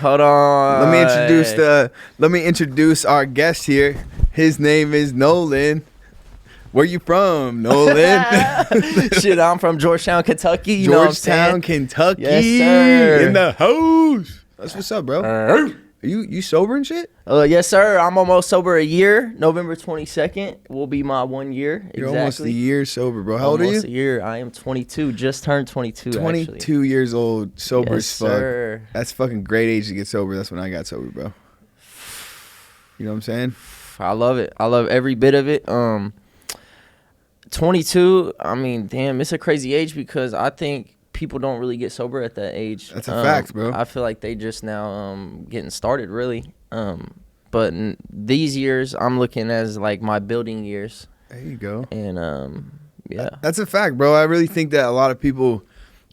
Hold on. Let me introduce our guest here. His name is Nolen. Where you from, Nolen? Shit, I'm from Georgetown, Kentucky. You Georgetown, Kentucky. Yes, sir. In the house. That's what's up, bro. Are you sober and shit? Yes, sir. I'm almost sober a year. November 22nd will be my 1 year. You're exactly. almost a year sober, bro. How old are you? Almost a year. I am 22. Just turned 22, 22 actually. years old, sober Yes, as fuck. sir. That's fucking great age to get sober. That's when I got sober, bro. You know what I'm saying? I love it. I love every bit of it. 22, I mean, damn, it's a crazy age because I think people don't really get sober at that age. That's a fact, bro. I feel like they just now getting started, really. But these years, I'm looking as like my building years. There you go. And yeah, that's a fact, bro. I really think that a lot of people,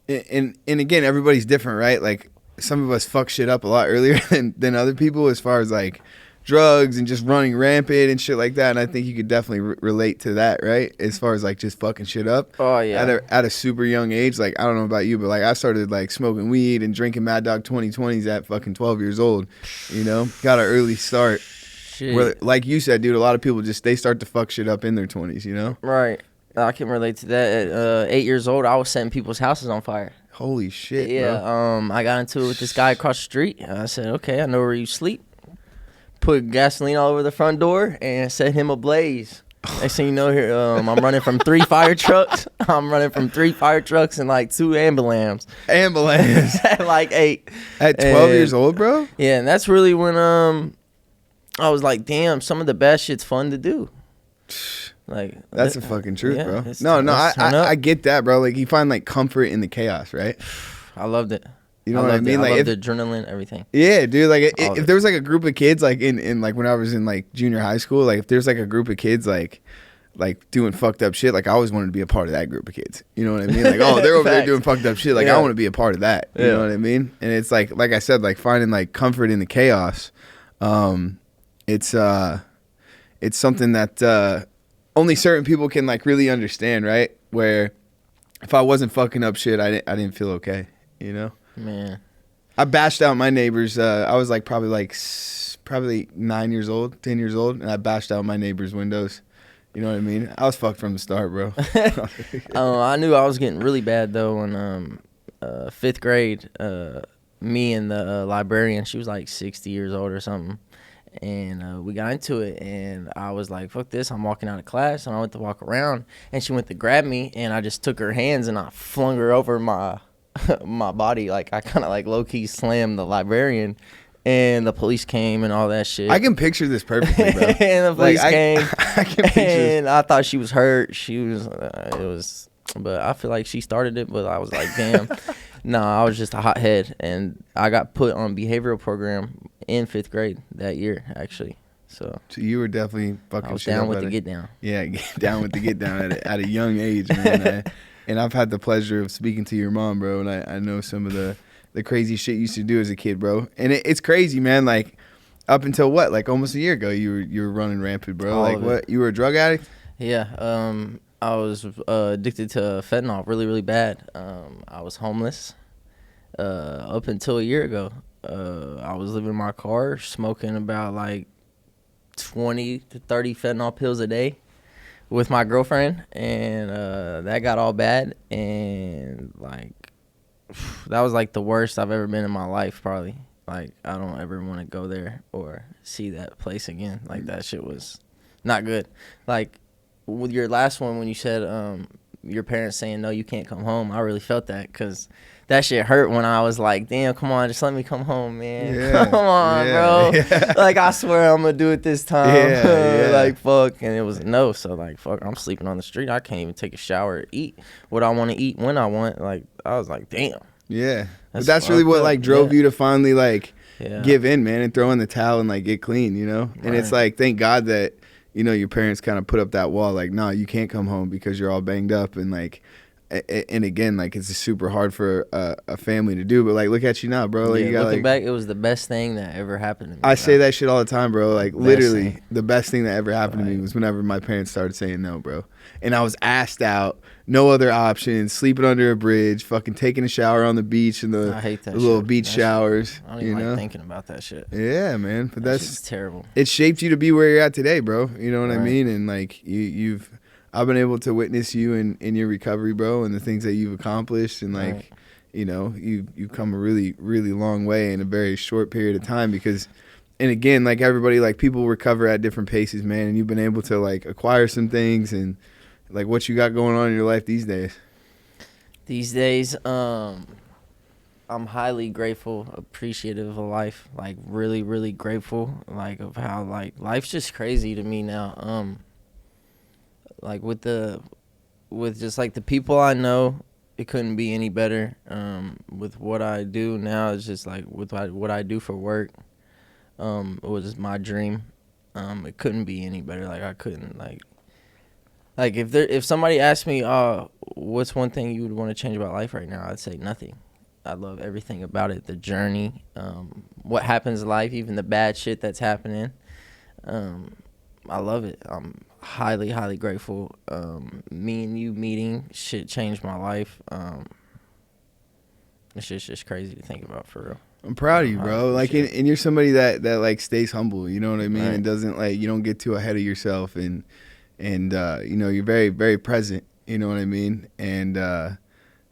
and again, everybody's different, right? Like some of us fuck shit up a lot earlier than other people as far as like drugs and just running rampant and shit like that. And I think you could definitely relate to that, right? As far as like just fucking shit up. Oh yeah. At a super young age, like I don't know about you, but like I started like smoking weed and drinking Mad Dog 2020s at fucking 12 years old. You know, got an early start. Shit. Where, like you said, dude, a lot of people they start to fuck shit up in their 20s. You know? Right. I can relate to that. At 8 years old, I was setting people's houses on fire. Holy shit, yeah, bro. I got into it with this guy across the street. I said, okay, I know where you sleep. Put gasoline all over the front door and set him ablaze. Next thing you know, here I'm running from 3 fire trucks. I'm running from 3 fire trucks and like 2 ambulance. At like 8. At 12 years old, bro? Yeah, and that's really when I was like, damn, some of the best shit's fun to do. Like that's the fucking truth, bro. No, I get that, bro. Like you find like comfort in the chaos, right? I loved it. You know what I mean? Like I loved the adrenaline, everything. Yeah, dude. Like if there was like a group of kids, like in like when I was in like junior high school, like if there's like a group of kids like doing fucked up shit, like I always wanted to be a part of that group of kids. You know what I mean? Like, oh, they're over there doing fucked up shit. Like I want to be a part of that. You know what I mean? And it's like I said, like finding like comfort in the chaos. It's something that only certain people can like really understand, right? Where if I wasn't fucking up shit, I didn't feel okay. You know? Man, I bashed out my neighbors. I was like probably 9 years old, 10 years old, and I bashed out my neighbors' windows. You know what I mean? I was fucked from the start, bro. I knew I was getting really bad though in 5th grade. Me and the librarian, she was like 60 years old or something, and we got into it. And I was like, "Fuck this!" I'm walking out of class, and I went to walk around, and she went to grab me, and I just took her hands and I flung her over my body. Like I kind of like low-key slammed the librarian, and the police came and all that shit. I can picture this perfectly, bro. And the police came. I can picture and I thought she was hurt. She was but I feel like she started it, but I was like, damn. No, I was just a hothead, and I got put on behavioral program in 5th grade that year, actually. So you were definitely fucking. I was shit down up with the get down. Yeah, down with the get down at a young age, man. And I've had the pleasure of speaking to your mom, bro, and I know some of the crazy shit you used to do as a kid, bro. And it's crazy, man. Like up until what, like almost a year ago, you were running rampant, bro. Like what? You were a drug addict? Yeah. I was addicted to fentanyl really, really bad. I was homeless up until a year ago. I was living in my car, smoking about like 20 to 30 fentanyl pills a day with my girlfriend, and that got all bad, and like that was like the worst I've ever been in my life, probably. Like I don't ever want to go there or see that place again. Like that shit was not good. Like with your last one, when you said your parents saying no, you can't come home, I really felt that, because that shit hurt when I was like, damn, come on, just let me come home, man. Yeah, come on, bro. Yeah. Like, I swear I'm going to do it this time. Yeah. Like, fuck. And it was no. So, like, fuck, I'm sleeping on the street. I can't even take a shower or eat what I want to eat when I want. Like, I was like, damn. Yeah. But that's really what, like, drove you to finally, like, give in, man, and throw in the towel and, like, get clean, you know? And it's like, thank God that, you know, your parents kind of put up that wall. Like, no, you can't come home because you're all banged up. And, like, and again, like it's super hard for a family to do, but like look at you now, bro. Like, yeah, you got, looking like, back, it was the best thing that ever happened to me. I say that shit all the time, bro. Like literally, thing. the best thing that ever happened to me was whenever my parents started saying no, bro. And I was asked out, no other options, sleeping under a bridge, fucking taking a shower on the beach in the, I hate that the little shit. beach That showers. shit, I don't even like thinking about that shit. Yeah, man. But that's terrible. It shaped you to be where you're at today, bro. You know what I Right. mean? And like I've been able to witness you in your recovery, bro, and the things that you've accomplished, and like, Right. you know, you've come a really, really long way in a very short period of time. Because, and again, like everybody, like people recover at different paces, man, and you've been able to like acquire some things, and like what you got going on in your life these days. These days, I'm highly grateful, appreciative of life, like really, really grateful, like of how like life's just crazy to me now. Like with just like the people I know, it couldn't be any better. With what I do now, it's just like with what I do for work. It was just my dream. It couldn't be any better. Like I couldn't like if somebody asked me, what's one thing you would want to change about life right now? I'd say nothing. I love everything about it, the journey, what happens in life, even the bad shit that's happening. I love it. I'm highly, highly grateful. Me and you meeting shit changed my life. It's just crazy to think about, for real. I'm proud of you, bro. Like, and you're somebody that like stays humble. You know what I mean? Right. And doesn't like, you don't get too ahead of yourself, and you know, you're very, very present. You know what I mean? And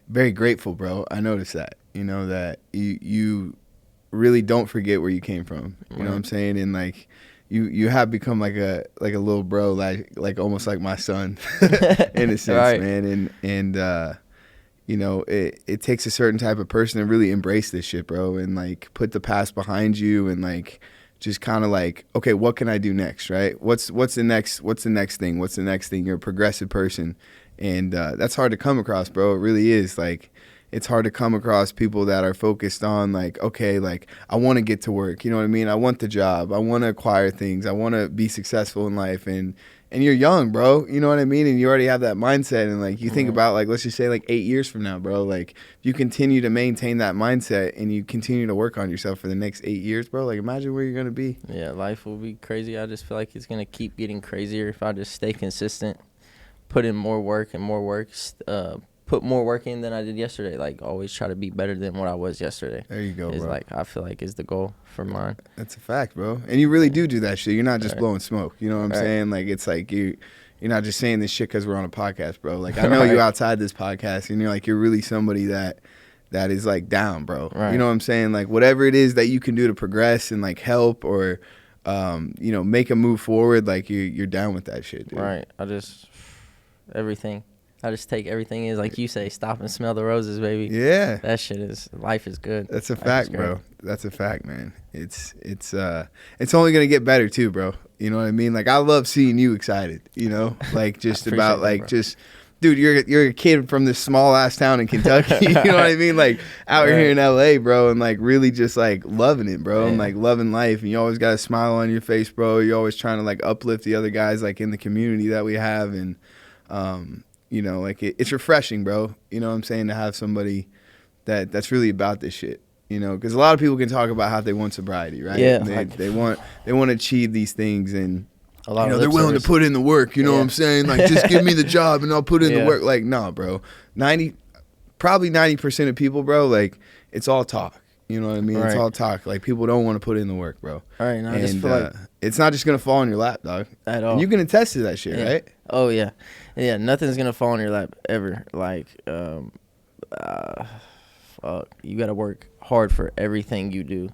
very grateful, bro. I noticed that. You know that you really don't forget where you came from. You know what I'm saying? And like, you have become like a little bro, like almost like my son, in a sense, Right. man. And you know, it takes a certain type of person to really embrace this shit, bro, and like put the past behind you, and like just kind of like, okay, what can I do next, right? What's the next thing? What's the next thing? You're a progressive person, and that's hard to come across, bro. It really is. Like, it's hard to come across people that are focused on like, okay, like I want to get to work, you know what I mean? I want the job, I want to acquire things, I want to be successful in life, and you're young, bro, you know what I mean? And you already have that mindset, and like you think about like, let's just say like 8 years from now, bro, like if you continue to maintain that mindset and you continue to work on yourself for the next 8 years, bro, like imagine where you're gonna be. Yeah, life will be crazy. I just feel like it's gonna keep getting crazier if I just stay consistent, put in more work and more work, put more work in than I did yesterday. Like, always try to be better than what I was yesterday. There you go, bro. Like, I feel like is the goal for mine. That's a fact, bro. And you really do that shit. You're not just blowing smoke. You know what I'm saying? Like, it's like you're not just saying this shit because we're on a podcast, bro. Like, I know you outside this podcast, and you're really somebody that is like down, bro. Right. You know what I'm saying? Like, whatever it is that you can do to progress and like help or you know, make a move forward, like you're down with that shit, dude. Right. Everything. I just take everything is like you say, stop and smell the roses, baby. Yeah. That shit is, life is good. That's a fact, bro. That's a fact, man. It's only gonna get better too, bro. You know what I mean? Like, I love seeing you excited, you know? Like, just about like that, just dude, you're a kid from this small ass town in Kentucky, you know what I mean? Like, out here in LA, bro, and like really just like loving it, bro, and like loving life, and you always got a smile on your face, bro. You're always trying to like uplift the other guys like in the community that we have, and you know, like it's refreshing, bro. You know what I'm saying? To have somebody that's really about this shit. You know, because a lot of people can talk about how they want sobriety, right? Yeah. They want to achieve these things, and a lot of they're willing to put in the work. You know what I'm saying? Like, just give me the job and I'll put in the work. Like, nah, bro. Probably 90% of people, bro, like, it's all talk. You know what I mean? Right. It's all talk. Like, people don't want to put in the work, bro. All right, and I just feel like it's not just gonna fall in your lap, dog. At all. And you can attest to that shit, right? Oh yeah, yeah. Nothing's gonna fall in your lap ever. Like, fuck, you gotta work hard for everything you do,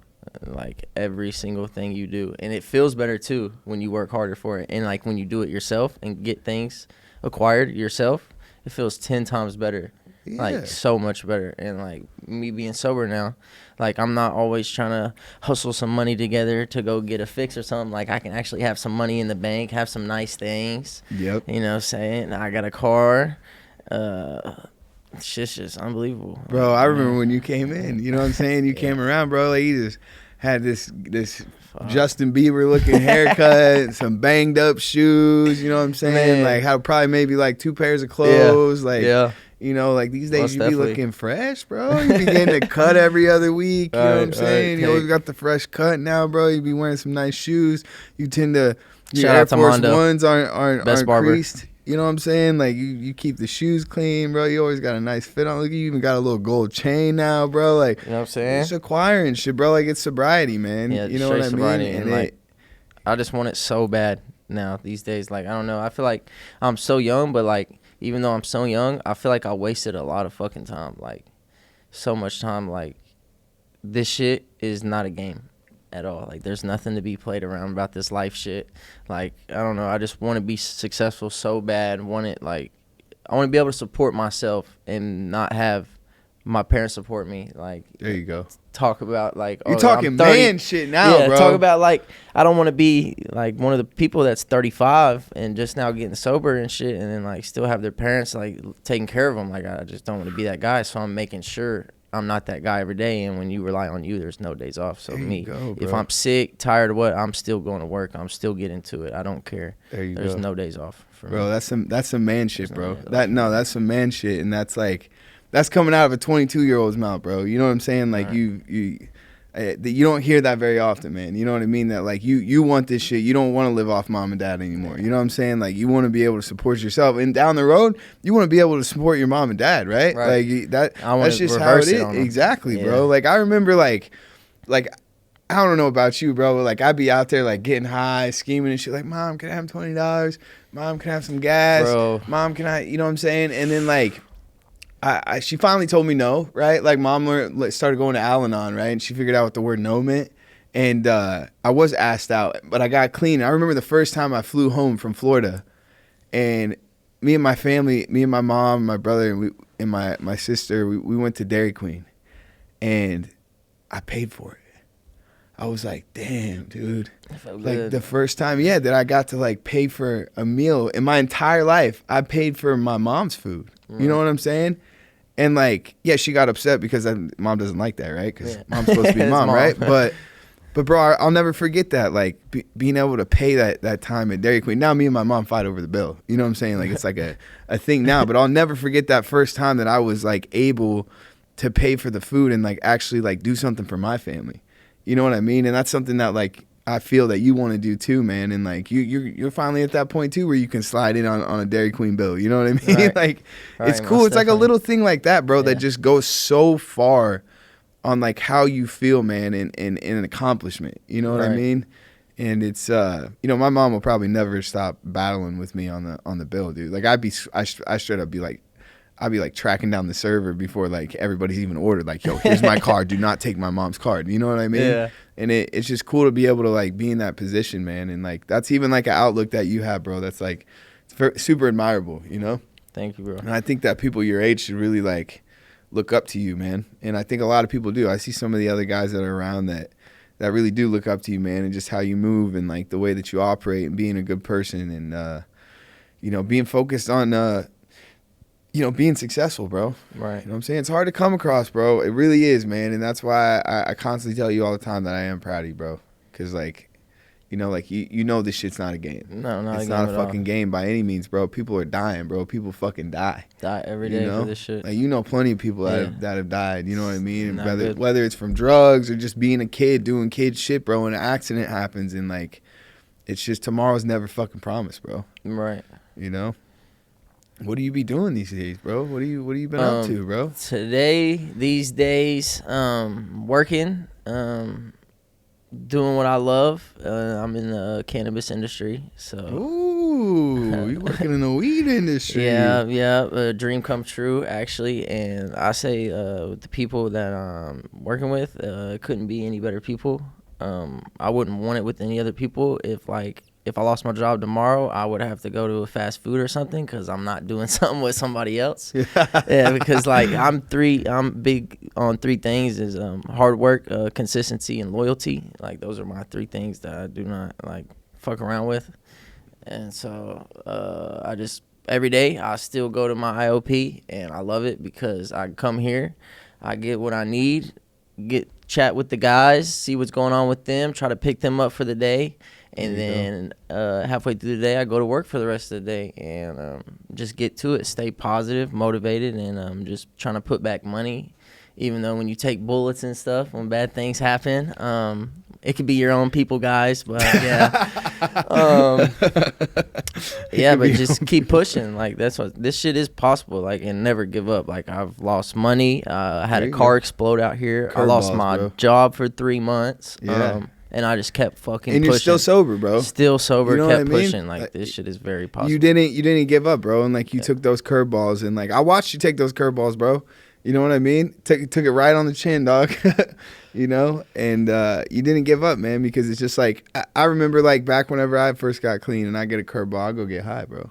like every single thing you do, and it feels better too when you work harder for it. And like when you do it yourself and get things acquired yourself, it feels 10 times better. Yeah. Like, so much better. And like me being sober now, like I'm not always trying to hustle some money together to go get a fix or something. Like, I can actually have some money in the bank, have some nice things. Yep. You know what I'm saying? I got a car. Shit's just unbelievable. Bro, I remember when you came in, you know what I'm saying? You came around, bro, like you just had this Justin Bieber looking haircut, some banged up shoes, you know what I'm saying? Man. Like, how probably maybe like 2 pairs of clothes, like You know, like these days Most you definitely. be looking fresh, bro. You be getting a cut every other week. You know what I'm saying? You always got the fresh cut now, bro. You be wearing some nice shoes. You tend to your Shout Air out to Force Mondo. Ones aren't Best barber. creased. You know what I'm saying? Like you keep the shoes clean, bro. You always got a nice fit on. Look, you even got a little gold chain now, bro. Like, you know what I'm saying? It's acquiring shit, bro. Like it's sobriety, man. Yeah, you know what I mean? sobriety, and like, I just want it so bad now these days. Like, I don't know. I feel like I'm so young, but like, even though I'm so young, I feel like I wasted a lot of fucking time. Like, so much time. Like, this shit is not a game at all. Like, there's nothing to be played around about this life shit. Like, I don't know. I just want to be successful so bad. I want to be able to support myself and not have my parents support me. Like, there you go. Talk about like, you're talking man shit now, bro. Talk about like, I don't want to be like one of the people that's 35 and just now getting sober and shit, and then like still have their parents like taking care of them. Like, I just don't want to be that guy. So I'm making sure I'm not that guy every day. And when you rely on you, there's no days off. So if I'm sick, tired or what, I'm still going to work. I'm still getting to it. I don't care. There's no days off for me. Bro, that's some man shit, bro. That's some man shit, and that's coming out of a 22-year-old's mouth, bro. You know what I'm saying? Like, right. you don't hear that very often, man. You know what I mean? That, like, you want this shit. You don't want to live off mom and dad anymore. You know what I'm saying? Like, you want to be able to support yourself. And down the road, you want to be able to support your mom and dad, right? Like, that's just how it is. Exactly, bro. Like, I remember, like, I don't know about you, bro, but, like, I'd be out there, like, getting high, scheming and shit. Like, Mom, can I have $20? Mom, can I have some gas? Bro. Mom, can I, you know what I'm saying? And then, like, she finally told me no, right? Like, Mom started going to Al-Anon, right? And she figured out what the word no meant. And I was asked out, but I got clean. I remember the first time I flew home from Florida, and me and my family, me and my mom, my brother, and my sister, we went to Dairy Queen, and I paid for it. I was like, damn, dude. Like, the first time, that I got to, like, pay for a meal in my entire life, I paid for my mom's food. You know what I'm saying? And, like, she got upset because mom doesn't like that, right? Because mom's supposed to be mom, right? But bro, I'll never forget that, like, being able to pay that time at Dairy Queen. Now me and my mom fight over the bill. You know what I'm saying? Like, it's like a thing now. But I'll never forget that first time that I was, like, able to pay for the food and, like, actually, like, do something for my family. You know what I mean? And that's something that, like, I feel that you want to do too, man. And, like, you're finally at that point too where you can slide in on a Dairy Queen bill. You know what I mean? Right. Like, it's cool. It's like a little thing like that, bro, that just goes so far on, like, how you feel, man, and an accomplishment. You know what I mean? And it's my mom will probably never stop battling with me on the bill, dude. Like, I straight up be like, I'd be, like, tracking down the server before, like, everybody's even ordered. Like, yo, here's my card. Do not take my mom's card. You know what I mean? Yeah. And it's just cool to be able to, like, be in that position, man. And, like, that's even, like, an outlook that you have, bro. That's, like, super admirable, you know? Thank you, bro. And I think that people your age should really, like, look up to you, man. And I think a lot of people do. I see some of the other guys that are around that really do look up to you, man, and just how you move and, like, the way that you operate and being a good person and, being focused on, being successsul, bro. Right. You know what I'm saying? It's hard to come across, bro. It really is, man. And that's why I constantly tell you all the time that I am proud of you, bro. Because, like, this shit's not a game. No, not it's a game not a at fucking all. game by any means, bro. People are dying, bro. People fucking die. Die every day for this shit. Like, plenty of people that have died. You know what I mean? Not Whether it's from drugs or just being a kid, doing kid shit, bro, and an accident happens. And, like, it's just tomorrow's never fucking promised, bro. Right. You know? What do you be doing these days, bro? What you been up to, bro? These days, working, doing what I love. I'm in the cannabis industry, so. Ooh, you working in the weed industry? Yeah, a dream come true, actually. And I say, with the people that I'm working with, couldn't be any better people. I wouldn't want it with any other people. If I lost my job tomorrow, I would have to go to a fast food or something because I'm not doing something with somebody else. Because, like, I'm big on three things: is hard work, consistency, and loyalty. Like, those are my three things that I do not, like, fuck around with. And so I just every day I still go to my IOP, and I love it because I come here, I get what I need, chat with the guys, see what's going on with them, try to pick them up for the day. And then halfway through the day, I go to work for the rest of the day and just get to it, stay positive, motivated, and just trying to put back money. Even though when you take bullets and stuff, when bad things happen, it could be your own people, guys. But yeah, yeah, but just keep pushing. Like that's what this shit is possible. Like and never give up. Like I've lost money. I had a car explode out here. I lost my job for 3 months. Yeah. And I just kept fucking and pushing. You're still sober, bro. Still sober, you know kept what I mean? pushing. Like this shit is very possible. You didn't give up, bro. And like you took those curveballs, and like I watched you take those curveballs, bro. You know what I mean? Took it right on the chin, dog. You know, and you didn't give up, man, because it's just like I remember like back whenever I first got clean and I get a curveball, I go get high, bro.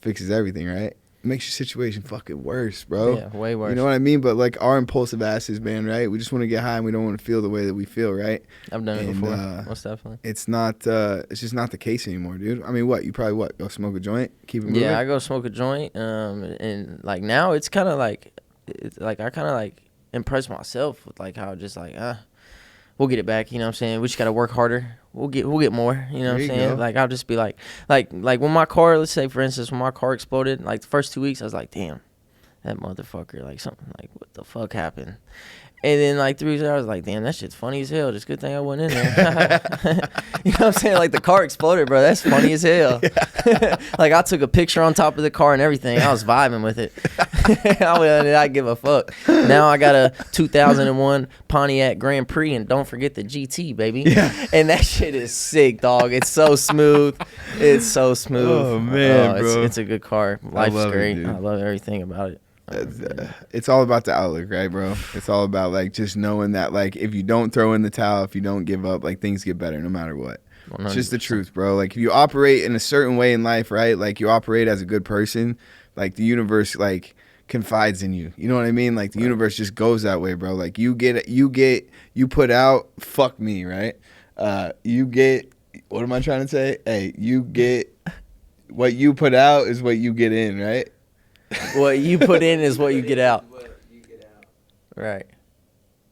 Fixes everything, right? Makes your situation fucking worse, bro. Yeah, way worse. You know what I mean? But like our impulsive asses, man, right? We just want to get high and we don't want to feel the way that we feel, right? I've done it before. Most definitely. It's not. It's just not the case anymore, dude. I mean, what? You probably go smoke a joint, keep it moving. Yeah, I go smoke a joint. And like now it's kind of like, I kind of like impress myself with like how just like we'll get it back. You know what I'm saying? We just gotta work harder. We'll get more. You know what I'm saying? Like I'll just be like when my car, let's say for instance, when my car exploded, like the first 2 weeks, I was like, damn, that motherfucker, like something like what the fuck happened? And then like 3 weeks later, I was like, damn, that shit's funny as hell. Just good thing I went in there. You know what I'm saying? Like the car exploded, bro. That's funny as hell. Yeah. Like I took a picture on top of the car and everything. I was vibing with it. I didn't give a fuck. Now I got a 2001 Pontiac Grand Prix, and don't forget the GT, baby. Yeah. And that shit is sick, dog. It's so smooth. It's so smooth. Oh man, bro. It's a good car. Life's great. I love everything about it. It's all about the outlook, right, bro? It's all about like just knowing that like if you don't throw in the towel, if you don't give up, like things get better no matter what. 100%. It's just the truth, bro. Like if you operate in a certain way in life, right? Like you operate as a good person, like the universe like confides in you. You know what I mean? Like the universe just goes that way, bro. Like you put out, fuck me, right? You get, what am I trying to say? Hey, you get what you put out is what you get in, right? What you put in is what you get out. Right.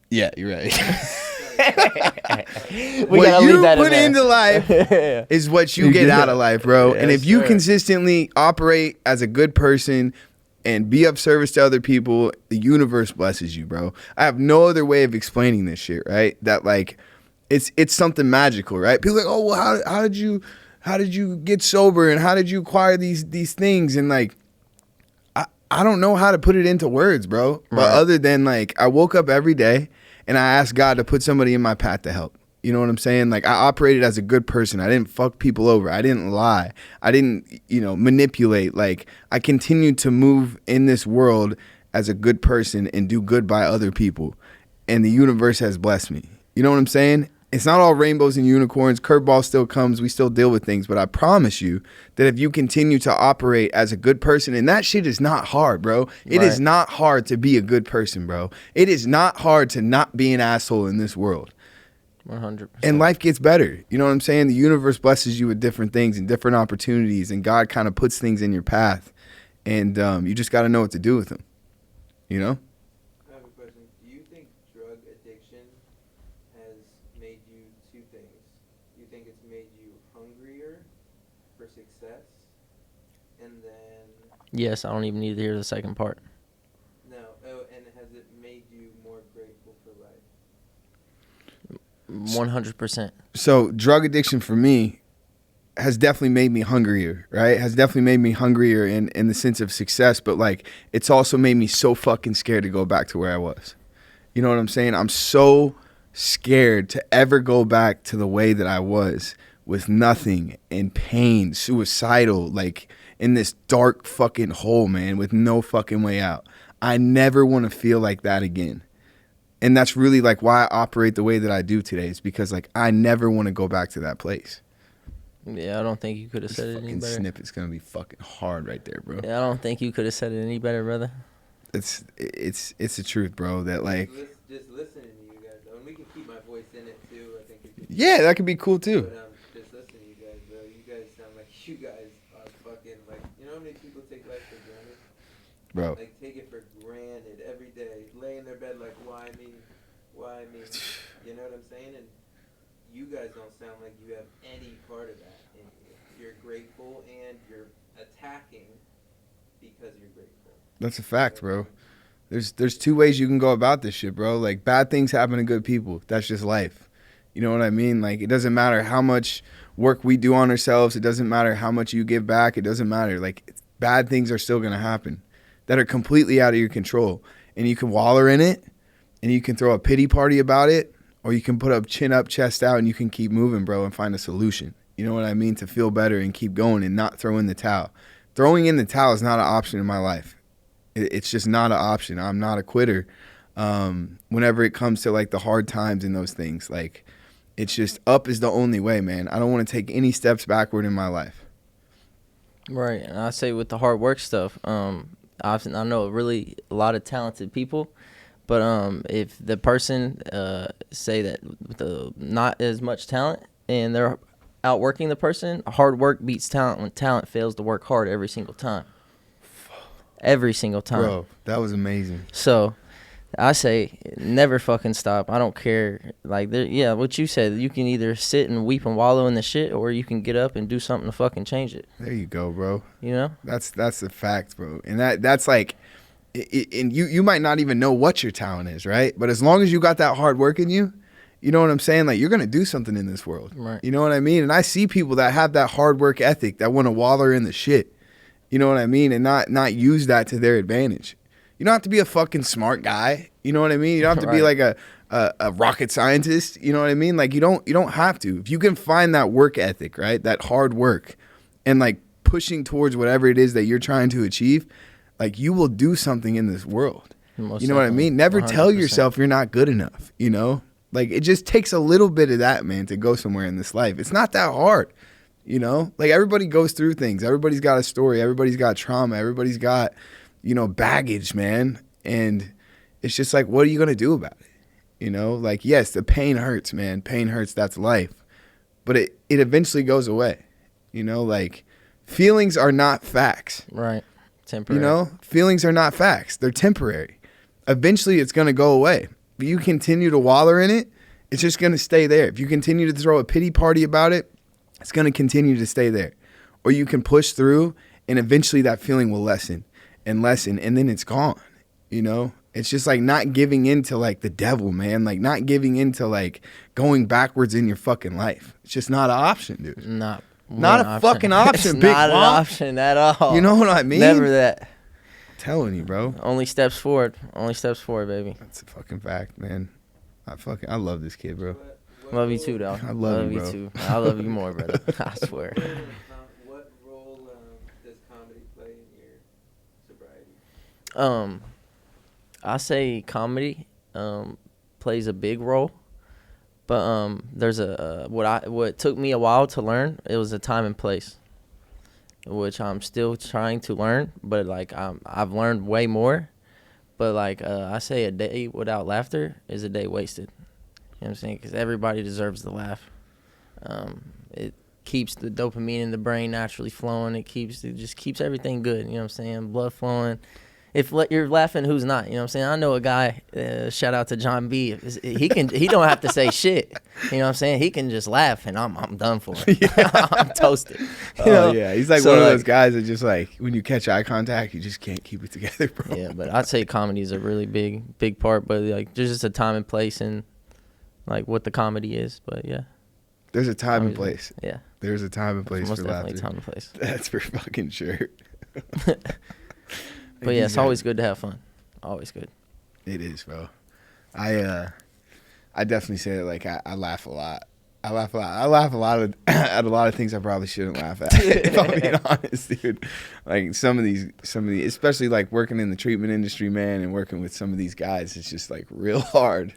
Yeah, you're right. What you put into life is what you get out of life, bro. Yes, and if you consistently operate as a good person and be of service to other people, the universe blesses you, bro. I have no other way of explaining this shit, right? That like it's something magical, right? People are like, oh well, how did you get sober and how did you acquire these things? And like I don't know how to put it into words, bro. But other than like I woke up every day and I asked God to put somebody in my path to help. You know what I'm saying? Like I operated as a good person. I didn't fuck people over. I didn't lie. I didn't, manipulate. Like I continued to move in this world as a good person and do good by other people. And the universe has blessed me. You know what I'm saying? It's not all rainbows and unicorns. Curveball still comes. We still deal with things. But I promise you that if you continue to operate as a good person, and that shit is not hard, bro. It is not hard to be a good person, bro. It is not hard to not be an asshole in this world. 100%. And life gets better. You know what I'm saying? The universe blesses you with different things and different opportunities. And God kind of puts things in your path. And you just got to know what to do with them. You know? I have a question. Do you think drug addiction has made you two things? Do you think it's made you hungrier for success? And then... Yes, I don't even need to hear the second part. No. Oh, and has it made you more grateful for life? 100%. So drug addiction for me has definitely made me hungrier, right? Has definitely made me hungrier in the sense of success, but like it's also made me so fucking scared to go back to where I was. You know what I'm saying? I'm so scared to ever go back to the way that I was with nothing and pain, suicidal, like in this dark fucking hole, man, with no fucking way out. I never want to feel like that again. And that's really like why I operate the way that I do today, is because like I never want to go back to that place. Yeah, I don't think you could have said it any better. This snipper's gonna be fucking hard right there, bro. Yeah, I don't think you could have said it any better, brother. It's the truth, bro. That like just listening to you guys, though, and we can keep my voice in it too. I think. Yeah, that could be cool too. But just listening to you guys, bro. You guys sound like you guys are fucking like. You know how many people take life for granted? Bro. Like take it for granted every day. Lay in their bed like, why me? Why me? You know what I'm saying? And you guys don't sound like you have any part of that in you. You're grateful and you're attacking because you're grateful. That's a fact, bro. There's two ways you can go about this shit, bro. Like, bad things happen to good people. That's just life. You know what I mean? Like, it doesn't matter how much work we do on ourselves. It doesn't matter how much you give back. It doesn't matter. Like, bad things are still going to happen that are completely out of your control. And you can waller in it, and you can throw a pity party about it, or you can put up, chin up, chest out, and you can keep moving, bro, and find a solution. You know what I mean? To feel better and keep going and not throw in the towel. Throwing in the towel is not an option in my life. It's just not an option. I'm not a quitter. Whenever it comes to like the hard times and those things, like, it's just up is the only way, man. I don't want to take any steps backward in my life. Right, and I say with the hard work stuff, I know really a lot of talented people, but if the person say that with not as much talent and they're outworking the person, hard work beats talent when talent fails to work hard every single time. Every single time. Bro, that was amazing. So I say never fucking stop. I don't care. Like, yeah, what you said, you can either sit and weep and wallow in the shit, or you can get up and do something to fucking change it. There you go, bro. You know? That's the fact, bro. And that's like, and you might not even know what your talent is, right? But as long as you got that hard work in you, you know what I'm saying? Like, you're going to do something in this world. Right. You know what I mean? And I see people that have that hard work ethic that want to waller in the shit. You know what I mean? And not use that to their advantage. You don't have to be a fucking smart guy. You know what I mean? You don't have to be like a rocket scientist. You know what I mean? Like, you don't have to. If you can find that work ethic, right? That hard work and like pushing towards whatever it is that you're trying to achieve, like, you will do something in this world. Most you know what I mean? Never 100%. tell yourself you're not good enough, you know? Like, it just takes a little bit of that, man, to go somewhere in this life. It's not that hard. You know, like, everybody goes through things. Everybody's got a story. Everybody's got trauma. Everybody's got, you know, baggage, man. And it's just like, what are you going to do about it? You know, like, yes, the pain hurts, man. Pain hurts. That's life. But it eventually goes away. You know, like, feelings are not facts. Right. Temporary. You know, feelings are not facts. They're temporary. Eventually, it's going to go away. If you continue to waller in it, it's just going to stay there. If you continue to throw a pity party about it, it's going to continue to stay there. Or you can push through, and eventually that feeling will lessen, and then it's gone. You know? It's just like not giving in to like the devil, man. Like, not giving in to like going backwards in your fucking life. It's just not an option, dude. Not a fucking option, It's big not an womp. option at all. You know what I mean? Never that. I'm telling you, bro. Only steps forward. Only steps forward, baby. That's a fucking fact, man. I love this kid, bro. Love you too, dog. I love you, bro. too. I love you more, brother. I swear. What role does comedy play in your sobriety? I say comedy plays a big role, but there's what took me a while to learn. It was a time and place, which I'm still trying to learn. But like, I've learned way more. But like, I say a day without laughter is a day wasted. You know what I'm saying? Because everybody deserves to laugh. It keeps the dopamine in the brain naturally flowing. It just keeps everything good. You know what I'm saying? Blood flowing. If you're laughing, who's not? You know what I'm saying? I know a guy. Shout out to John B. He don't have to say shit. You know what I'm saying? He can just laugh, and I'm done for. I'm toasted. You know? Yeah, he's like one of those guys that just like when you catch eye contact, you just can't keep it together, bro. Yeah, but I'd say comedy is a really big part. But like, there's just a time and place, and like what the comedy is. But yeah, there's a time and place. Yeah, there's a time and place most for definitely laughter. Time and place. That's for fucking sure. But yeah, it's always good to have fun. Always good. It is, bro. I definitely say that. Like, I laugh a lot. I laugh a lot at a lot of things I probably shouldn't laugh at. If I'm being honest, dude. Like some of these, especially like working in the treatment industry, man, and working with some of these guys, it's just like real hard,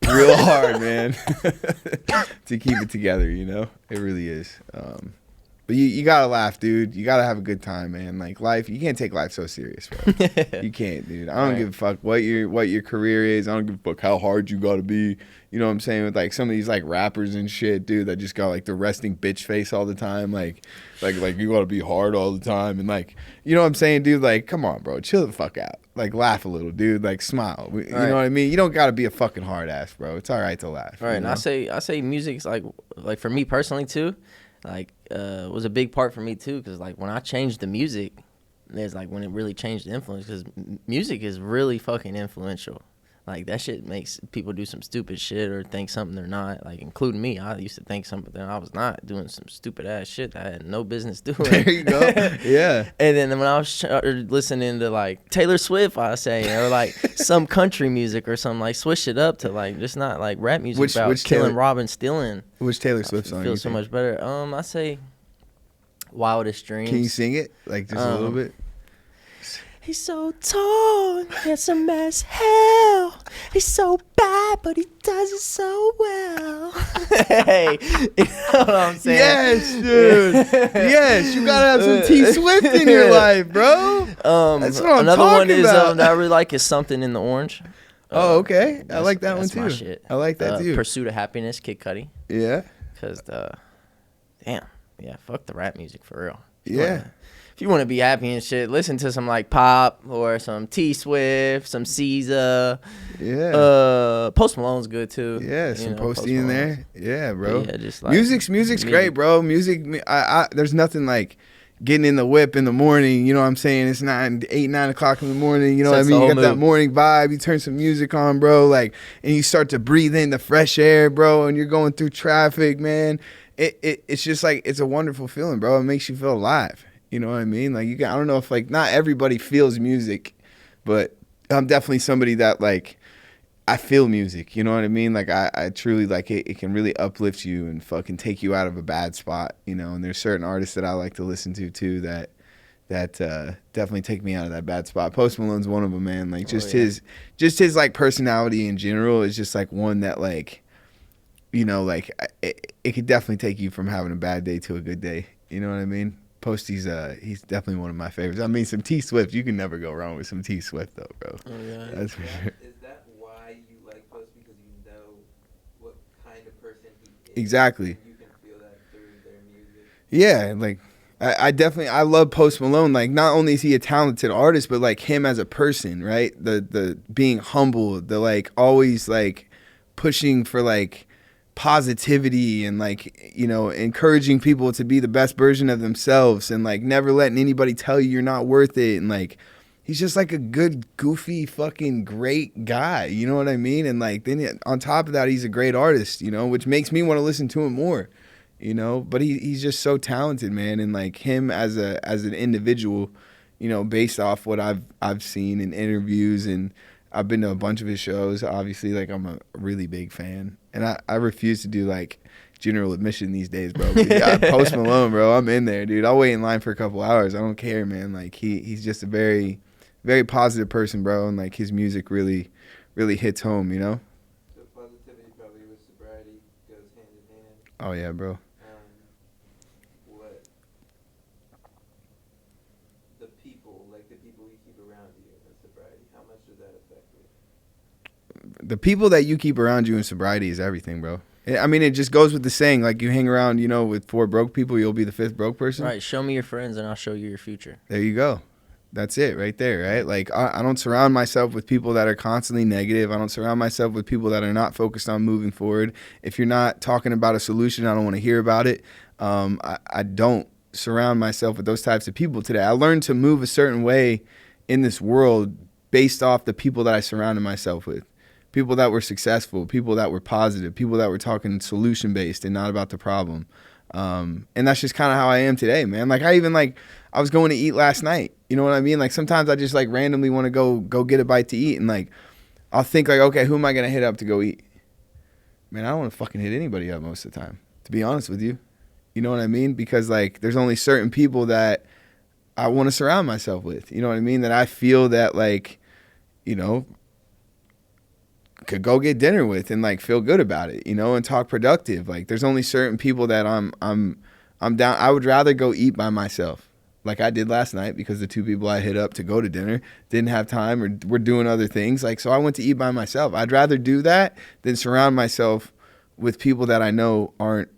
man, to keep it together. You know, it really is. But you gotta laugh, dude. You gotta have a good time, man. Like life, you can't take life so serious, bro. You can't, dude. I don't give a fuck what your career is. I don't give a fuck how hard you gotta be. You know what I'm saying? With like some of these like rappers and shit, dude, that just got like the resting bitch face all the time. Like you gotta be hard all the time. And like, you know what I'm saying, dude? Like, come on, bro. Chill the fuck out. Like laugh a little, dude. Like smile. You know what I mean? You don't gotta be a fucking hard ass, bro. It's all right to laugh. Right. You And know? I say music's like for me personally too, like was a big part for me too, because like when I changed the music, there's like when it really changed the influence, because music is really fucking influential. Like that shit makes people do some stupid shit or think something they're not, like including me. I used to think something that I was not, doing some stupid ass shit that I had no business doing. There you go. Yeah. And then when I was listening to like Taylor Swift, I say, or like some country music or something, like switch it up to like just not like rap music about killing, robbing, stealing. Which Taylor Swift song? Feels so much better. I say Wildest Dreams. Can you sing it like just a little bit? He's so tall, handsome as hell. He's so bad, but he does it so well. Hey, you know what I'm saying? Yes, dude. Yes, you gotta have some T Swift in your life, bro. That's what I'm another one talking is about. that I really like is Something in the Orange. Oh, okay. I like that one that's too. My shit. I like that too. Pursuit of Happiness, Kid Cudi. Yeah. Because fuck the rap music for real. Yeah. If you want to be happy and shit, listen to some like pop or some T Swift, some SZA. Yeah. Post Malone's good too. Yeah, some Posty in there. Yeah, bro. Yeah, just like music's great, bro. Music, there's nothing like getting in the whip in the morning. You know what I'm saying? It's 9 o'clock in the morning. You know what I mean? You got that morning vibe. You turn some music on, bro. Like, and you start to breathe in the fresh air, bro. And you're going through traffic, man. It's just like, it's a wonderful feeling, bro. It makes you feel alive. You know what I mean? Like I don't know if like not everybody feels music, but I'm definitely somebody that like I feel music. You know what I mean? Like I truly like it. It can really uplift you and fucking take you out of a bad spot. You know, and there's certain artists that I like to listen to too that definitely take me out of that bad spot. Post Malone's one of them, man. Like his like personality in general is just like one that like, you know, like it could definitely take you from having a bad day to a good day. You know what I mean? Posty's he's definitely one of my favorites. I mean, some T Swift, you can never go wrong with some T Swift though, bro. Oh, yeah. That's for sure. Is that why you like Post? Because you know what kind of person he is? Exactly. And you can feel that through their music. Yeah, like I definitely love Post Malone. Like not only is he a talented artist, but like him as a person, right? The being humble, the like always like pushing for like positivity and like, you know, encouraging people to be the best version of themselves and like never letting anybody tell you you're not worth it. And like he's just like a good, goofy, fucking great guy. You know what I mean? And like then on top of that, he's a great artist, you know, which makes me want to listen to him more, you know. But he's just so talented, man. And like him as an individual, you know, based off what I've seen in interviews, and I've been to a bunch of his shows. Obviously, like I'm a really big fan. And I refuse to do like general admission these days, bro. But yeah, Post Malone, bro, I'm in there, dude. I'll wait in line for a couple hours. I don't care, man. Like he's just a very, very positive person, bro. And like his music really, really hits home, you know? So positivity probably with sobriety goes hand in hand. Oh yeah, bro. What the people you keep around you in sobriety, how much does that affect you? The people that you keep around you in sobriety is everything, bro. I mean, it just goes with the saying, like you hang around, you know, with 4 broke people, you'll be the 5th broke person. Right. Show me your friends and I'll show you your future. There you go. That's it right there, right? Like I don't surround myself with people that are constantly negative. I don't surround myself with people that are not focused on moving forward. If you're not talking about a solution, I don't want to hear about it. I don't surround myself with those types of people today. I learned to move a certain way in this world based off the people that I surrounded myself with. People that were successful, people that were positive, people that were talking solution-based and not about the problem. And that's just kind of how I am today, man. Like I was going to eat last night. You know what I mean? Like sometimes I just like randomly want to go get a bite to eat, and like I'll think like, okay, who am I going to hit up to go eat? Man, I don't want to fucking hit anybody up most of the time, to be honest with you. You know what I mean? Because like there's only certain people that I want to surround myself with. You know what I mean? That I feel that like, you know, could go get dinner with and like feel good about it, you know, and talk productive. Like there's only certain people that I'm I'm down. I would rather go eat by myself, like I did last night, because the 2 people I hit up to go to dinner didn't have time or were doing other things. Like, so I went to eat by myself. I'd rather do that than surround myself with people that I know aren't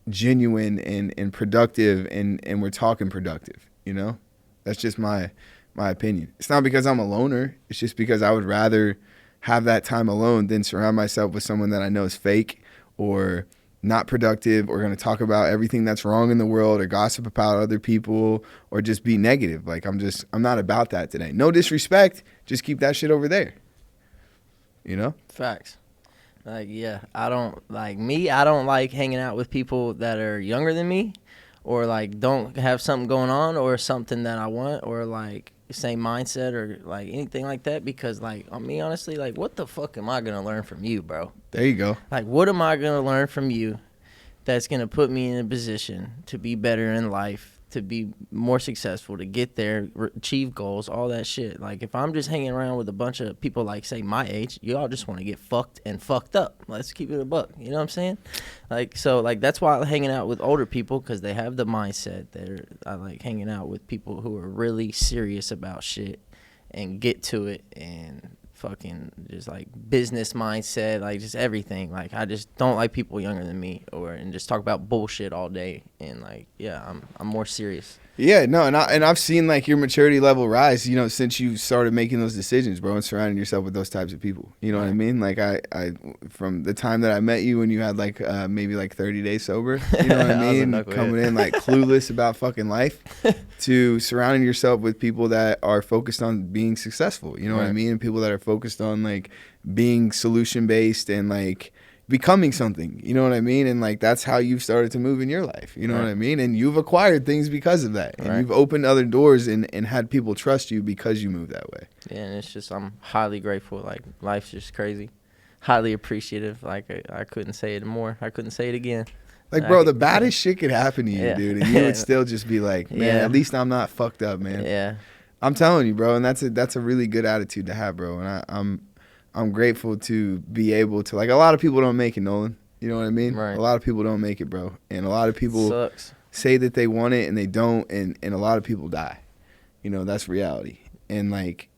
genuine and productive, and we're talking productive, you know? That's just my opinion. It's not because I'm a loner. It's just because I would rather have that time alone than surround myself with someone that I know is fake or not productive, or going to talk about everything that's wrong in the world, or gossip about other people, or just be negative. Like, I'm not about that today. No disrespect. Just keep that shit over there. You know? Facts. Like, yeah, I don't like hanging out with people that are younger than me, or like don't have something going on, or something that I want, or like same mindset, or like anything like that, because like, I mean, honestly, like, what the fuck am I gonna learn from you, bro? There you go. Like, what am I gonna learn from you that's gonna put me in a position to be better in life, to be more successful, to get there, achieve goals, all that shit? Like, if I'm just hanging around with a bunch of people like, say, my age, you all just want to get fucked and fucked up. Let's keep it a buck. You know what I'm saying? Like, so, like, that's why I'm hanging out with older people, because they have the mindset. I like hanging out with people who are really serious about shit and get to it, and fucking just like business mindset, like just everything. Like, I just don't like people younger than me, and just talk about bullshit all day. And like, yeah, I'm more serious. Yeah, no, and I've seen like your maturity level rise, you know, since you started making those decisions, bro, and surrounding yourself with those types of people. You know what I mean? Like, I from the time that I met you when you had like maybe like 30 days sober, you know what I mean? Coming in like clueless about fucking life, to surrounding yourself with people that are focused on being successful. You know what I mean? And people that are focused on like being solution based and like becoming something, you know what I mean? And like, that's how you've started to move in your life, you know what I mean? And you've acquired things because of that, and you've opened other doors and had people trust you because you move that way. Yeah, and it's just, I'm highly grateful. Like, life's just crazy, highly appreciative. Like, I couldn't say it more. I couldn't say it again. Like, bro, the baddest shit could happen to you, dude, and you would still just be like, man, at least I'm not fucked up, man. Yeah, I'm telling you, bro, and that's a really good attitude to have, bro. And I'm grateful to be able to, like, a lot of people don't make it, Nolan. You know what I mean? Right. A lot of people don't make it, bro. And a lot of people say that they want it and they don't, and a lot of people die. You know, that's reality. And like,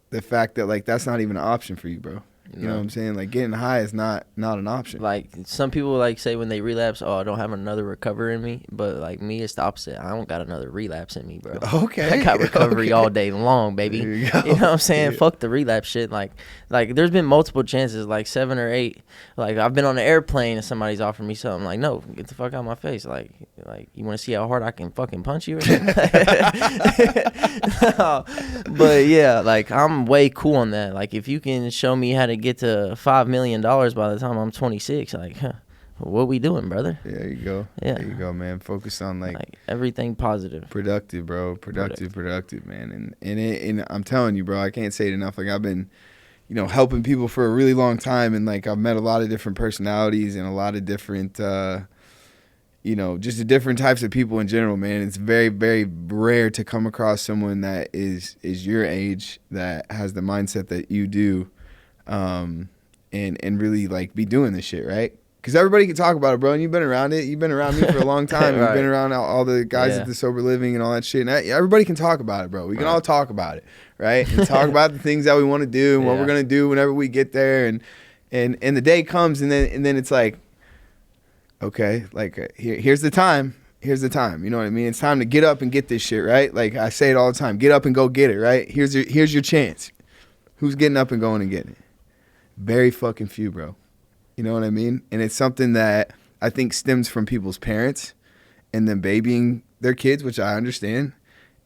the fact that like that's not even an option for you, bro. You know what I'm saying? Like, getting high is not an option. Like, some people like say when they relapse, oh, I don't have another recovery in me. But like me, it's the opposite. I don't got another relapse in me, bro. Okay. I got recovery all day long, baby. You know what I'm saying? Yeah. Fuck the relapse shit. Like there's been multiple chances, like 7 or 8. Like, I've been on an airplane and somebody's offered me something. Like, no, get the fuck out of my face. Like you want to see how hard I can fucking punch you? No. But yeah, like, I'm way cool on that. Like, if you can show me how to get to $5 million by the time I'm 26, like, what we doing, brother? Yeah, there you go. Yeah. There you go, man. Focus on like everything positive. Productive, bro. Productive, man. And I'm telling you, bro, I can't say it enough. Like, I've been, you know, helping people for a really long time, and like, I've met a lot of different personalities and a lot of different you know, just the different types of people in general, man. It's very, very rare to come across someone that is your age, that has the mindset that you do, and really like be doing this shit, right? Because everybody can talk about it, bro. And you've been around it. You've been around me for a long time. Right. You've been around all the guys at the Sober Living and all that shit. And everybody can talk about it, bro. We can all talk about it, right? And talk about the things that we want to do and what we're gonna do whenever we get there. And the day comes, and then it's like, okay, like here's the time. Here's the time. You know what I mean? It's time to get up and get this shit, right? Like, I say it all the time. Get up and go get it, right? Here's your chance. Who's getting up and going and getting it? Very fucking few, bro. You know what I mean? And it's something that I think stems from people's parents and them babying their kids, which I understand.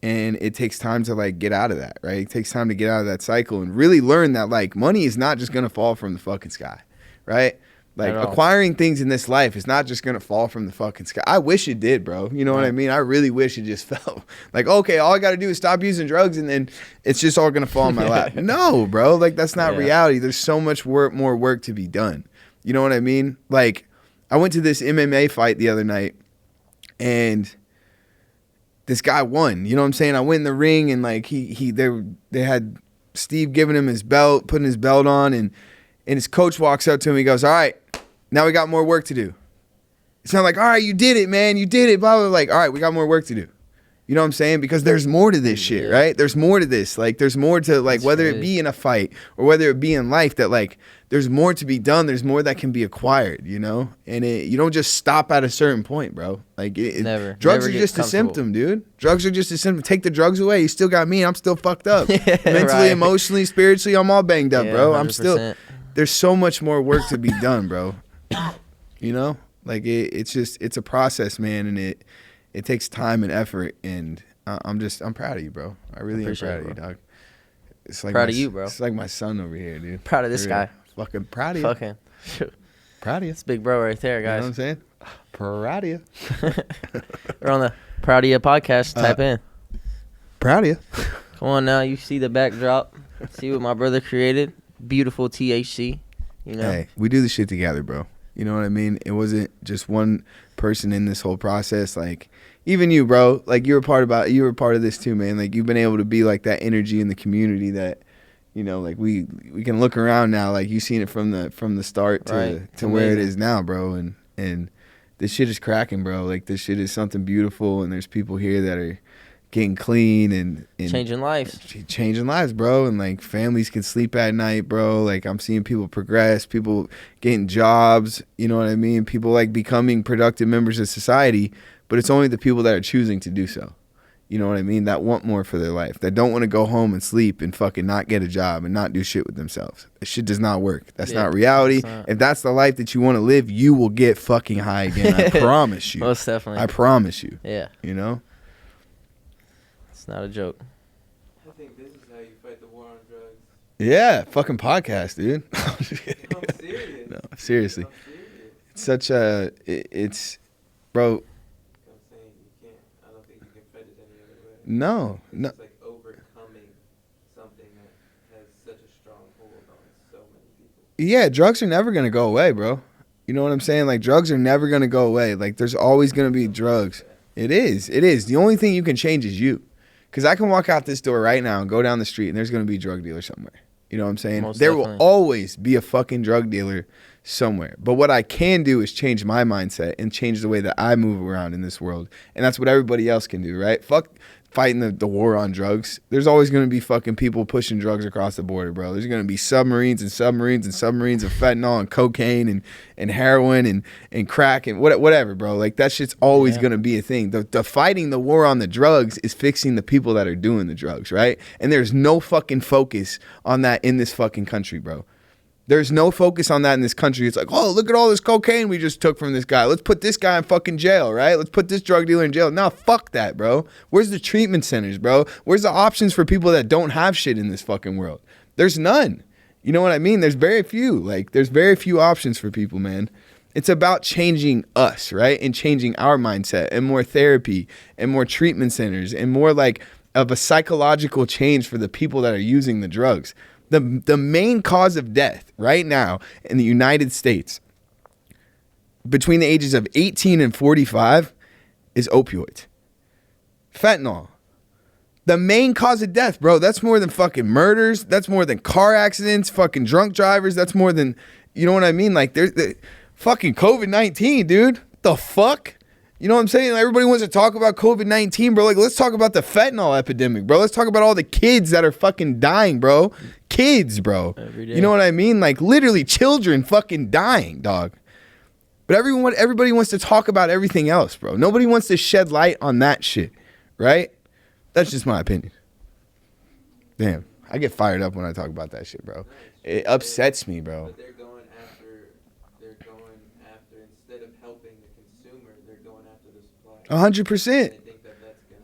And it takes time to like get out of that, right? It takes time to get out of that cycle and really learn that like money is not just going to fall from the fucking sky, right? Like, acquiring things in this life is not just going to fall from the fucking sky. I wish it did, bro. You know what I mean? I really wish it just fell. Like, okay, all I got to do is stop using drugs and then it's just all going to fall in my lap. No, bro. Like, that's not reality. There's so much more work to be done. You know what I mean? Like, I went to this MMA fight the other night and this guy won. You know what I'm saying? I went in the ring and like they had Steve giving him his belt, putting his belt on, and his coach walks up to him. He goes, "All right, now we got more work to do." It's not like, all right, you did it, man. You did it. Blah, blah, blah. Like, all right, we got more work to do. You know what I'm saying? Because there's more to this shit, right? There's more to this. Like, there's more to, like, whether it be in a fight or whether it be in life, that, like, there's more to be done. There's more that can be acquired, you know? And you don't just stop at a certain point, bro. Like, drugs are just a symptom, dude. Drugs are just a symptom. Take the drugs away. You still got me. I'm still fucked up. Mentally, emotionally, spiritually, I'm all banged up, bro. 100%. I'm still, there's so much more work to be done, bro. You know? Like, it's a process, man, and it takes time and effort, and I'm proud of you, bro. I really am proud of you, dog. It's like proud of you, bro. It's like my son over here, dude. Proud of this guy. Fucking proud of you. Fucking. Proud of you. It's big bro right there, guys. You know what I'm saying? Proud of you. We're on the Proud of You podcast. Type in. Proud of you. Come on now. You see the backdrop. See what my brother created. Beautiful THC. You know? Hey, we do this shit together, bro. You know what I mean? It wasn't just one person in this whole process. Like, even you, bro. Like, you were part of this too, man. Like, you've been able to be like that energy in the community that, you know, like we can look around now. Like, you've seen it from the start to where it is now, bro. And this shit is cracking, bro. Like, this shit is something beautiful, and there's people here that are getting clean and changing lives, bro. And like, families can sleep at night, bro. Like, I'm seeing people progress, people getting jobs, you know what I mean? People like becoming productive members of society, but it's only the people that are choosing to do so. You know what I mean? That want more for their life, that don't want to go home and sleep and fucking not get a job and not do shit with themselves. That shit does not work. That's not reality. If that's the life that you want to live, you will get fucking high again. I promise you. Most definitely. I promise you. Yeah. You know? It's not a joke. I think this is how you fight the war on drugs. Yeah, fucking podcast, dude. I'm serious. No, seriously. I'm serious. It's such a, it's, bro. I'm saying you can't. I don't think you can fight it any other way. No. It's like overcoming something that has such a strong hold on so many people. Yeah, drugs are never going to go away, bro. You know what I'm saying? Like, drugs are never going to go away. Like, there's always going to be drugs. It is. The only thing you can change is you. Because I can walk out this door right now and go down the street, and there's going to be a drug dealer somewhere. You know what I'm saying? There will always be a fucking drug dealer somewhere. But what I can do is change my mindset and change the way that I move around in this world. And that's what everybody else can do, right? Fuck fighting the war on drugs. There's always going to be fucking people pushing drugs across the border, bro. There's going to be submarines of fentanyl and cocaine and heroin and crack and whatever, bro. Like, that shit's always going to be a thing. The fighting the war on the drugs is fixing the people that are doing the drugs, right? And there's no fucking focus on that in this fucking country, bro. There's no focus on that in this country. It's like, oh, look at all this cocaine we just took from this guy. Let's put this guy in fucking jail, right? Let's put this drug dealer in jail. No, fuck that, bro. Where's the treatment centers, bro? Where's the options for people that don't have shit in this fucking world? There's none. You know what I mean? There's very few. Like, there's very few options for people, man. It's about changing us, right? And changing our mindset, and more therapy and more treatment centers and more like of a psychological change for the people that are using the drugs. The main cause of death right now in the United States between the ages of 18 and 45 is opioids. Fentanyl. The main cause of death, bro. That's more than fucking murders. That's more than car accidents, fucking drunk drivers. That's more than, you know what I mean? Like, there's the fucking COVID-19, dude. The fuck? You know what I'm saying? Everybody wants to talk about COVID-19, bro. Like, let's talk about the fentanyl epidemic, bro. Let's talk about all the kids that are fucking dying, bro. Kids, bro. You know what I mean? Like, literally children fucking dying, dog. But everybody wants to talk about everything else, bro. Nobody wants to shed light on that shit, right? That's just my opinion. Damn. I get fired up when I talk about that shit, bro. It upsets me, bro. But they're going after instead of helping the consumer, they're going after the supplier. 100%.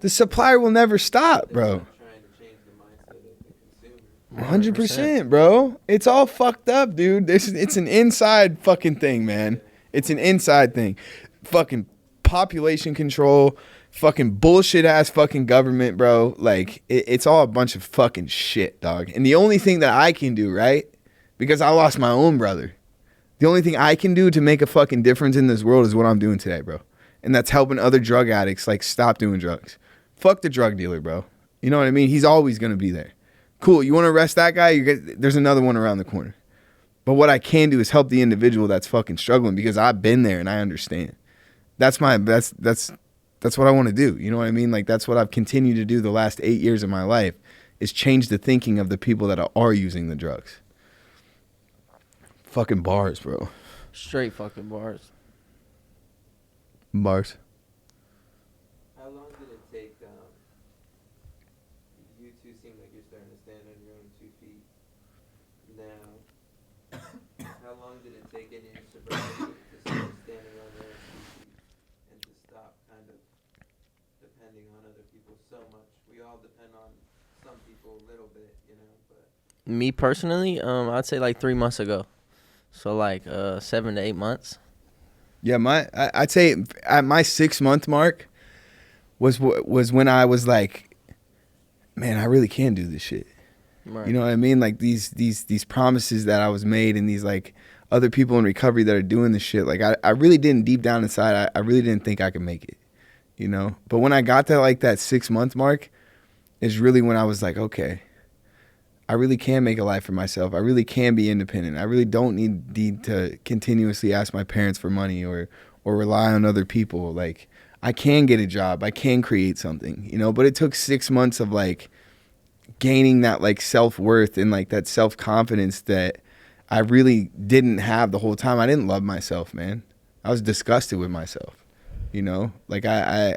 The supplier will never stop, bro. Trying to change the mindset of the consumer. 100%, bro. It's all fucked up, dude. It's an inside fucking thing, man. It's an inside thing. Fucking population control, fucking bullshit ass fucking government, bro. Like, it's all a bunch of fucking shit, dog. And the only thing that I can do, right? Because I lost my own brother. The only thing I can do to make a fucking difference in this world is what I'm doing today, bro. And that's helping other drug addicts, like, stop doing drugs. Fuck the drug dealer, bro. You know what I mean? He's always going to be there. Cool. You want to arrest that guy? There's another one around the corner. But what I can do is help the individual that's fucking struggling, because I've been there and I understand. that's what I want to do. You know what I mean? Like, that's what I've continued to do the last 8 years of my life, is change the thinking of the people that are using the drugs. Fucking bars, bro. Straight fucking bars. Bars. How long did it take? You two seem like you're starting to stand on your own 2 feet now. How long did it take in your sobriety to start standing on your own 2 feet and to stop kind of depending on other people so much? We all depend on some people a little bit, you know. But Me personally, I'd say like 3 months ago. So like 7 to 8 months. Yeah, I'd say at my 6 month mark was when I was like, man, I really can do this shit. Right. You know what I mean? Like these promises that I was made, and these like other people in recovery that are doing this shit. Like I really didn't, deep down inside, I really didn't think I could make it, you know? But when I got to like that 6 month mark is really when I was like, okay, I really can make a life for myself. I really can be independent. I really don't need to continuously ask my parents for money or rely on other people. Like, I can get a job. I can create something, you know? But it took 6 months of like gaining that like self-worth and like that self-confidence that I really didn't have the whole time. I didn't love myself, man. I was disgusted with myself, you know? Like I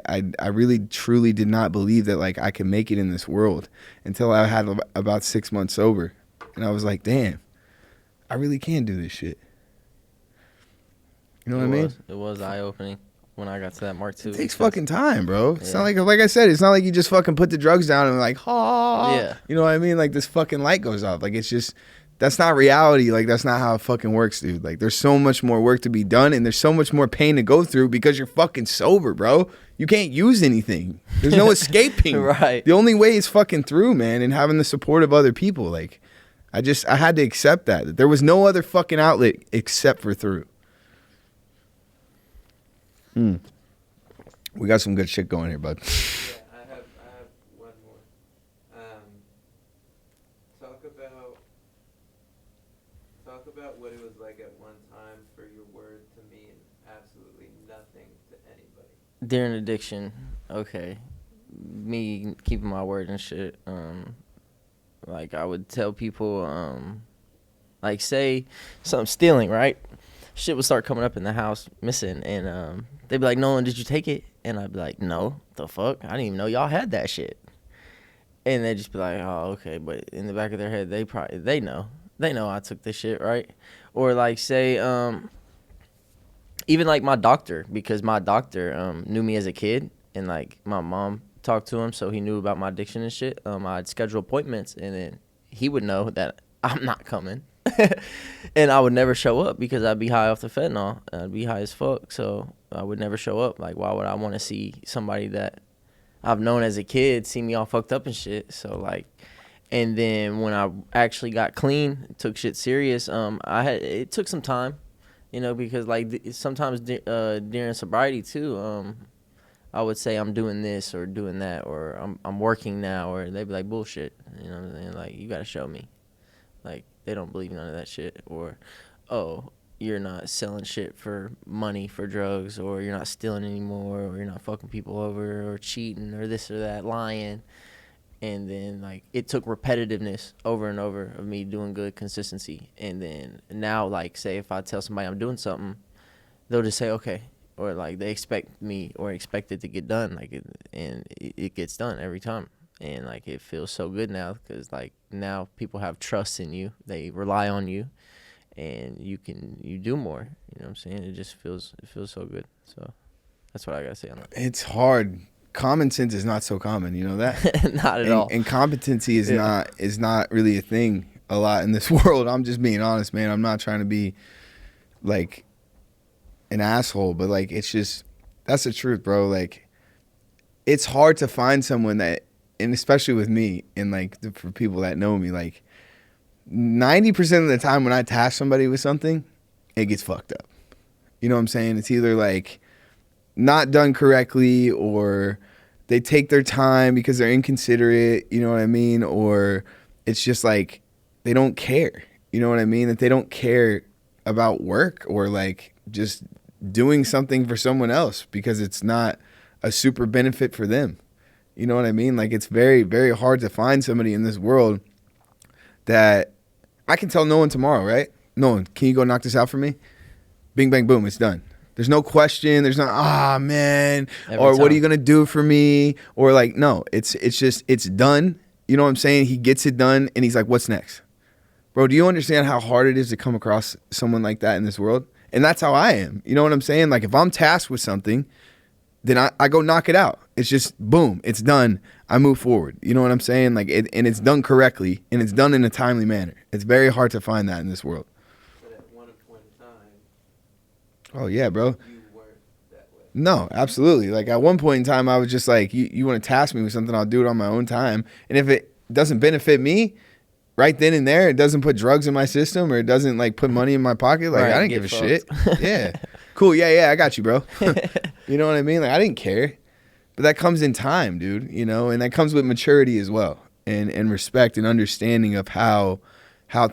really truly did not believe that like I could make it in this world until I had about 6 months sober. And I was like, damn, I really can do this shit. You know what I mean? It was eye-opening when I got to that mark too. It takes fucking time, bro. It's not like I said, it's not like you just fucking put the drugs down and like, Yeah. you know what I mean? Like this fucking light goes off. Like it's just, that's not reality. Like that's not how it fucking works, dude. Like there's so much more work to be done, and there's so much more pain to go through because you're fucking sober, bro. You can't use anything. There's no escaping. Right. The only way is fucking through, man, and having the support of other people. Like I had to accept that there was no other fucking outlet except for through. We got some good shit going here, bud. yeah, I have one more. Talk about what it was like at one time for your word to mean absolutely nothing to anybody. During addiction, okay. Me keeping my word and shit. Like I would tell people, like say something stealing, right? Shit would start coming up in the house missing, and they'd be like, "Nolen, did you take it?" And I'd be like, "No, the fuck? I didn't even know y'all had that shit." And they'd just be like, "Oh, okay." But in the back of their head, they know I took this shit, right? Or like say, even like my doctor, because my doctor knew me as a kid, and like my mom talked to him, so he knew about my addiction and shit. I'd schedule appointments, and then he would know that I'm not coming. And I would never show up because I'd be high off the fentanyl. I'd be high as fuck, so I would never show up. Like, why would I want to see somebody that I've known as a kid see me all fucked up and shit? So, like, and then when I actually got clean, took shit serious, it took some time, you know, because, like, sometimes during sobriety, too, I would say I'm doing this or doing that, or I'm working now, or they'd be like, bullshit, you know what I'm saying? Like, you got to show me. Like, they don't believe none of that shit. Or, oh, you're not selling shit for money for drugs, or you're not stealing anymore, or you're not fucking people over, or cheating, or this or that, lying. And then, like, it took repetitiveness over and over of me doing good consistency. And then now, like, say if I tell somebody I'm doing something, they'll just say, okay. Or, like, they expect me or expect it to get done. Like, and it gets done every time. And, like, it feels so good now because, like, now people have trust in you. They rely on you, and you do more. You know what I'm saying? It feels so good. So that's what I got to say on that. It's hard. Common sense is not so common. You know that? Not at all. And competency is not really a thing a lot in this world. I'm just being honest, man. I'm not trying to be, like, an asshole, but, like, it's just, that's the truth, bro. Like, it's hard to find someone that, and especially with me, and like for people that know me, like 90% of the time when I task somebody with something, it gets fucked up. You know what I'm saying? It's either like not done correctly, or they take their time because they're inconsiderate, you know what I mean? Or it's just like they don't care, you know what I mean? That they don't care about work, or like just doing something for someone else because it's not a super benefit for them. You know what I mean? Like, it's very, very hard to find somebody in this world that I can tell Nolan tomorrow, right? Nolan, can you go knock this out for me? Bing, bang, boom, it's done. There's no question. There's not, man, or what are you going to do for me? Or like, no, it's just, it's done. You know what I'm saying? He gets it done and he's like, what's next? Bro, do you understand how hard it is to come across someone like that in this world? And that's how I am. You know what I'm saying? Like, if I'm tasked with something, then I go knock it out. It's just, boom, it's done. I move forward. You know what I'm saying? Like, and it's done correctly and it's done in a timely manner. It's very hard to find that in this world. But at one point in time, oh, yeah, bro. you weren't that way. No, absolutely. Like, at one point in time, I was just like, you want to task me with something, I'll do it on my own time. And if it doesn't benefit me right then and there, it doesn't put drugs in my system or it doesn't, like, put money in my pocket, like, right, I didn't give a shit. Yeah. Cool. Yeah, I got you, bro. You know what I mean? Like, I didn't care. But that comes in time, dude, you know, and that comes with maturity as well and respect and understanding of how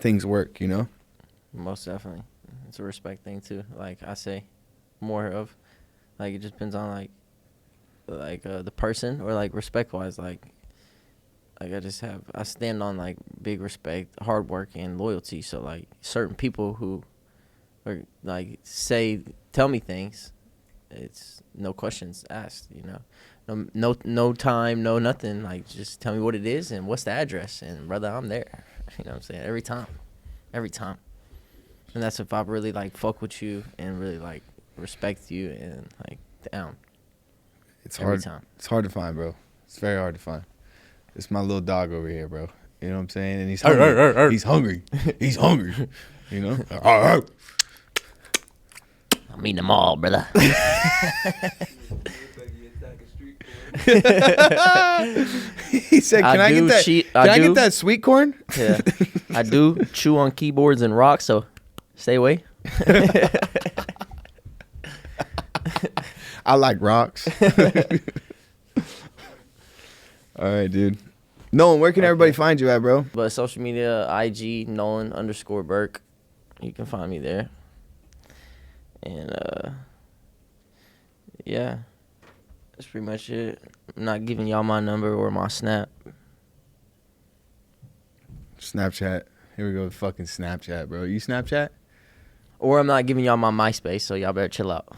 things work, you know? Most definitely. It's a respect thing, too. Like I say, more of, like, it just depends on, like the person or, like, respect-wise. Like I stand on, like, big respect, hard work, and loyalty. So, like, certain people who are, like, tell me things, it's no questions asked, you know? No time, no nothing. Like, just tell me what it is and what's the address, and brother, I'm there. You know what I'm saying? Every time. And that's if I really, like, fuck with you and really, like, respect you and, like, down. It's every hard. time. It's hard to find, bro. It's very hard to find. It's my little dog over here, bro. You know what I'm saying? And he's hungry. He's hungry. He's hungry. You know? I mean them all, brother. He said, "Can I get that? Can I get that sweet corn?" Yeah, I do chew on keyboards and rocks, so stay away. I like rocks. All right, dude. Nolan, where can everybody find you at, bro? But social media, IG Nolen_Burke. You can find me there. And yeah, that's pretty much it. I'm not giving y'all my number or my Snap. Snapchat. Here we go with fucking Snapchat, bro. You Snapchat? Or I'm not giving y'all my MySpace, so y'all better chill out.